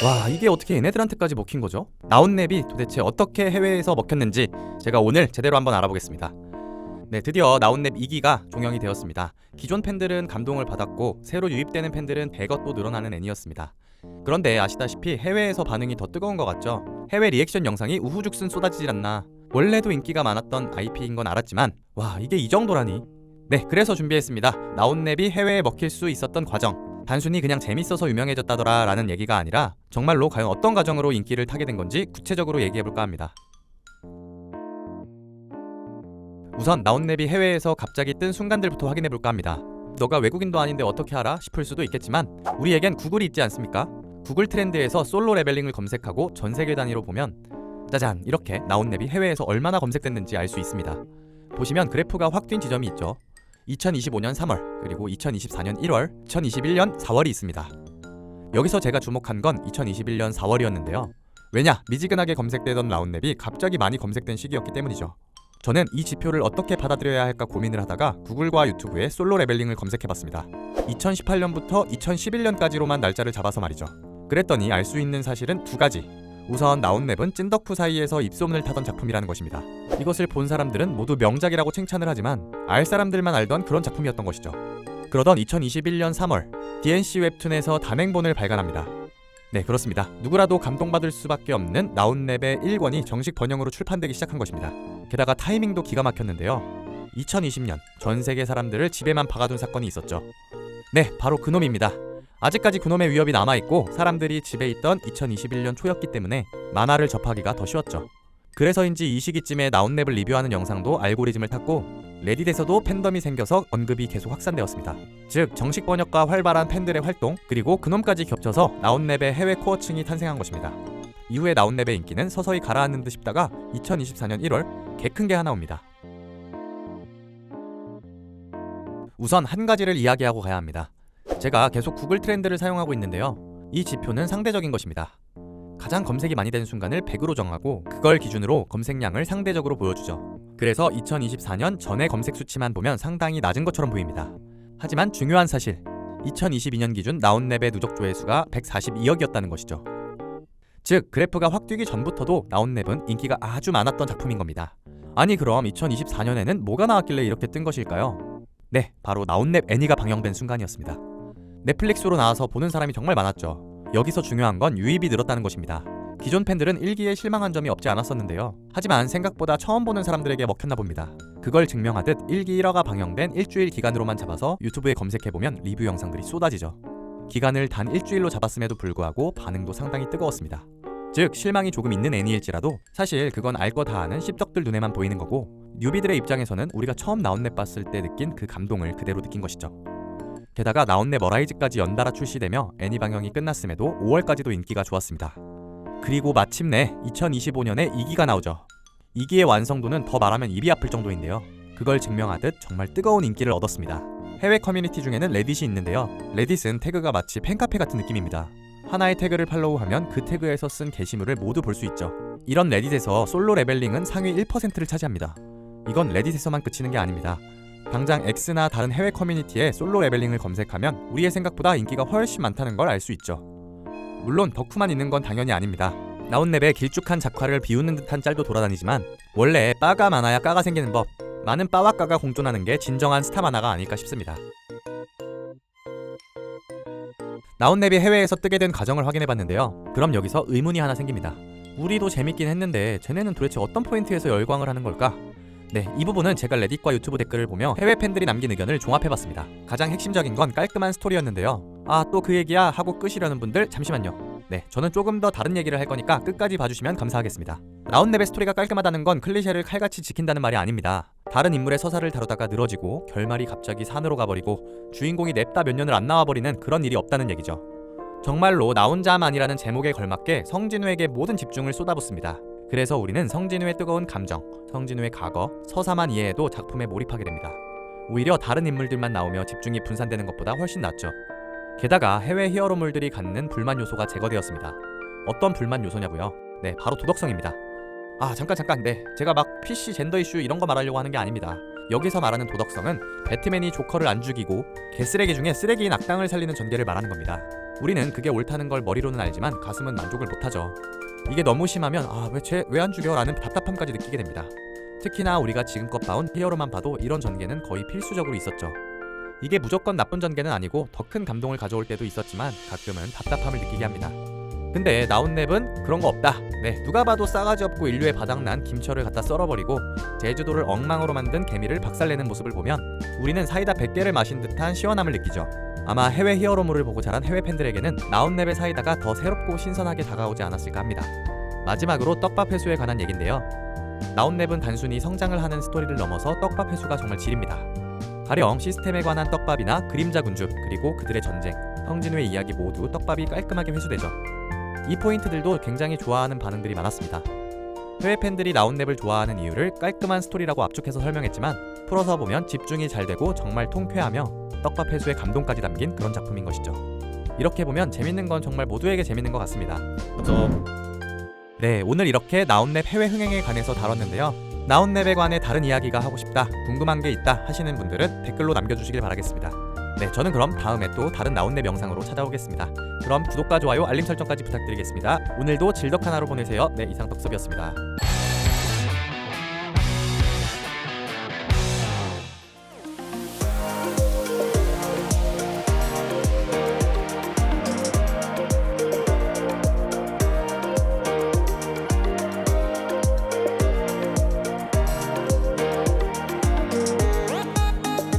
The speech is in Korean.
와, 이게 어떻게 얘네들한테까지 먹힌 거죠? 나온랩이 도대체 어떻게 해외에서 먹혔는지 제가 오늘 제대로 한번 알아보겠습니다. 네, 드디어 나온랩 2기가 종영이 되었습니다. 기존 팬들은 감동을 받았고 새로 유입되는 팬들은 배가 또 늘어나는 애니였습니다. 그런데 아시다시피 해외에서 반응이 더 뜨거운 것 같죠? 해외 리액션 영상이 우후죽순 쏟아지질 않나. 원래도 인기가 많았던 IP인 건 알았지만 와, 이게 이 정도라니. 네, 그래서 준비했습니다. 나온랩이 해외에 먹힐 수 있었던 과정. 단순히 그냥 재밌어서 유명해졌다더라 라는 얘기가 아니라 정말로 과연 어떤 과정으로 인기를 타게 된 건지 구체적으로 얘기해볼까 합니다. 우선 나온랩이 해외에서 갑자기 뜬 순간들부터 확인해볼까 합니다. 너가 외국인도 아닌데 어떻게 알아? 싶을 수도 있겠지만 우리에겐 구글이 있지 않습니까? 구글 트렌드에서 솔로 레벨링을 검색하고 전 세계 단위로 보면 짜잔, 이렇게 나온랩이 해외에서 얼마나 검색됐는지 알 수 있습니다. 보시면 그래프가 확 뛴 지점이 있죠. 2025년 3월, 그리고 2024년 1월, 2021년 4월이 있습니다. 여기서 제가 주목한 건 2021년 4월이었는데요. 왜냐? 미지근하게 검색되던 나온랩이 갑자기 많이 검색된 시기였기 때문이죠. 저는 이 지표를 어떻게 받아들여야 할까 고민을 하다가 구글과 유튜브에 솔로 레벨링을 검색해봤습니다. 2018년부터 2011년까지로만 날짜를 잡아서 말이죠. 그랬더니 알 수 있는 사실은 두 가지. 우선 나온랩은 찐덕후 사이에서 입소문을 타던 작품이라는 것입니다. 이것을 본 사람들은 모두 명작이라고 칭찬을 하지만 알 사람들만 알던 그런 작품이었던 것이죠. 그러던 2021년 3월 DNC 웹툰에서 단행본을 발간합니다. 네, 그렇습니다. 누구라도 감동받을 수밖에 없는 나온랩의 1권이 정식 번역으로 출판되기 시작한 것입니다. 게다가 타이밍도 기가 막혔는데요. 2020년 전 세계 사람들을 집에만 박아둔 사건이 있었죠. 네, 바로 그놈입니다. 아직까지 그놈의 위협이 남아있고 사람들이 집에 있던 2021년 초였기 때문에 만화를 접하기가 더 쉬웠죠. 그래서인지 이 시기쯤에 나온랩을 리뷰하는 영상도 알고리즘을 탔고 레딧에서도 팬덤이 생겨서 언급이 계속 확산되었습니다. 즉 정식 번역과 활발한 팬들의 활동, 그리고 그놈까지 겹쳐서 나온랩의 해외 코어층이 탄생한 것입니다. 이후에 나온랩의 인기는 서서히 가라앉는 듯 싶다가 2024년 1월 개 큰 게 하나 옵니다. 우선 한 가지를 이야기하고 가야 합니다. 제가 계속 구글 트렌드를 사용하고 있는데요. 이 지표는 상대적인 것입니다. 가장 검색이 많이 되는 순간을 100으로 정하고 그걸 기준으로 검색량을 상대적으로 보여주죠. 그래서 2024년 전의 검색 수치만 보면 상당히 낮은 것처럼 보입니다. 하지만 중요한 사실, 2022년 기준 나온랩의 누적 조회수가 142억이었다는 것이죠. 즉 그래프가 확 뛰기 전부터도 나온랩은 인기가 아주 많았던 작품인 겁니다. 아니 그럼 2024년에는 뭐가 나왔길래 이렇게 뜬 것일까요? 네, 바로 나온랩 애니가 방영된 순간이었습니다. 넷플릭스로 나와서 보는 사람이 정말 많았죠. 여기서 중요한 건 유입이 늘었다는 것입니다. 기존 팬들은 1기에 실망한 점이 없지 않았었는데요. 하지만 생각보다 처음 보는 사람들에게 먹혔나 봅니다. 그걸 증명하듯 1기 1화가 방영된 일주일 기간으로만 잡아서 유튜브에 검색해보면 리뷰 영상들이 쏟아지죠. 기간을 단 일주일로 잡았음에도 불구하고 반응도 상당히 뜨거웠습니다. 즉 실망이 조금 있는 애니일지라도 사실 그건 알 거 다 아는 씹덕들 눈에만 보이는 거고 뉴비들의 입장에서는 우리가 처음 나온랩 봤을 때 느낀 그 감동을 그대로 느낀 것이죠. 게다가 나온랩 어라이즈까지 연달아 출시되며 애니 방영이 끝났음에도 5월까지도 인기가 좋았습니다. 그리고 마침내 2025년에 2기가 나오죠. 2기의 완성도는 더 말하면 입이 아플 정도인데요. 그걸 증명하듯 정말 뜨거운 인기를 얻었습니다. 해외 커뮤니티 중에는 레딧이 있는데요. 레딧은 태그가 마치 팬카페 같은 느낌입니다. 하나의 태그를 팔로우하면 그 태그에서 쓴 게시물을 모두 볼 수 있죠. 이런 레딧에서 솔로 레벨링은 상위 1%를 차지합니다. 이건 레딧에서만 그치는 게 아닙니다. 당장 X나 다른 해외 커뮤니티에 솔로 레벨링을 검색하면 우리의 생각보다 인기가 훨씬 많다는 걸 알 수 있죠. 물론 덕후만 있는 건 당연히 아닙니다. 나온랩의 길쭉한 작화를 비우는 듯한 짤도 돌아다니지만 원래 빠가 많아야 까가 생기는 법, 많은 빠와 까가 공존하는 게 진정한 스타 만화가 아닐까 싶습니다. 나온랩이 해외에서 뜨게 된 과정을 확인해봤는데요. 그럼 여기서 의문이 하나 생깁니다. 우리도 재밌긴 했는데 쟤네는 도대체 어떤 포인트에서 열광을 하는 걸까? 네, 이 부분은 제가 레딧과 유튜브 댓글을 보며 해외 팬들이 남긴 의견을 종합해봤습니다. 가장 핵심적인 건 깔끔한 스토리였는데요. 아, 또 그 얘기야 하고 끄시려는 분들 잠시만요. 네, 저는 조금 더 다른 얘기를 할 거니까 끝까지 봐주시면 감사하겠습니다. 나온랩의 스토리가 깔끔하다는 건 클리셰를 칼같이 지킨다는 말이 아닙니다. 다른 인물의 서사를 다루다가 늘어지고 결말이 갑자기 산으로 가버리고 주인공이 냅다 몇 년을 안 나와버리는 그런 일이 없다는 얘기죠. 정말로 나 혼자만이라는 제목에 걸맞게 성진우에게 모든 집중을 쏟아붓습니다. 그래서 우리는 성진우의 뜨거운 감정, 성진우의 과거, 서사만 이해해도 작품에 몰입하게 됩니다. 오히려 다른 인물들만 나오며 집중이 분산되는 것보다 훨씬 낫죠. 게다가 해외 히어로물들이 갖는 불만 요소가 제거되었습니다. 어떤 불만 요소냐고요? 네, 바로 도덕성입니다. 아, 잠깐. 네, 제가 막 PC 젠더 이슈 이런 거 말하려고 하는 게 아닙니다. 여기서 말하는 도덕성은 배트맨이 조커를 안 죽이고 개쓰레기 중에 쓰레기인 악당을 살리는 전개를 말하는 겁니다. 우리는 그게 옳다는 걸 머리로는 알지만 가슴은 만족을 못하죠. 이게 너무 심하면 왜 안 죽여? 라는 답답함까지 느끼게 됩니다. 특히나 우리가 지금껏 봐온 히어로만 봐도 이런 전개는 거의 필수적으로 있었죠. 이게 무조건 나쁜 전개는 아니고 더 큰 감동을 가져올 때도 있었지만 가끔은 답답함을 느끼게 합니다. 근데 나온랩은 그런 거 없다. 네, 누가 봐도 싸가지 없고 인류에 바닥난 김철을 갖다 썰어버리고 제주도를 엉망으로 만든 개미를 박살내는 모습을 보면 우리는 사이다 100개를 마신 듯한 시원함을 느끼죠. 아마 해외 히어로물을 보고 자란 해외 팬들에게는 나온랩의 사이다가 더 새롭고 신선하게 다가오지 않았을까 합니다. 마지막으로 떡밥 회수에 관한 얘긴데요. 나온랩은 단순히 성장을 하는 스토리를 넘어서 떡밥 회수가 정말 질입니다. 가령 시스템에 관한 떡밥이나 그림자 군주, 그리고 그들의 전쟁, 성진우의 이야기 모두 떡밥이 깔끔하게 회수되죠. 이 포인트들도 굉장히 좋아하는 반응들이 많았습니다. 해외 팬들이 나온랩을 좋아하는 이유를 깔끔한 스토리라고 압축해서 설명했지만 풀어서 보면 집중이 잘 되고 정말 통쾌하며 떡밥 회수의 감동까지 담긴 그런 작품인 것이죠. 이렇게 보면 재밌는 건 정말 모두에게 재밌는 것 같습니다. 네, 오늘 이렇게 나온랩 해외 흥행에 관해서 다뤘는데요. 나온랩에 관해 다른 이야기가 하고 싶다, 궁금한 게 있다 하시는 분들은 댓글로 남겨주시길 바라겠습니다. 네, 저는 그럼 다음에 또 다른 나온랩 영상으로 찾아오겠습니다. 그럼 구독과 좋아요, 알림 설정까지 부탁드리겠습니다. 오늘도 질덕한 하루 보내세요. 네, 이상 덕섭이었습니다.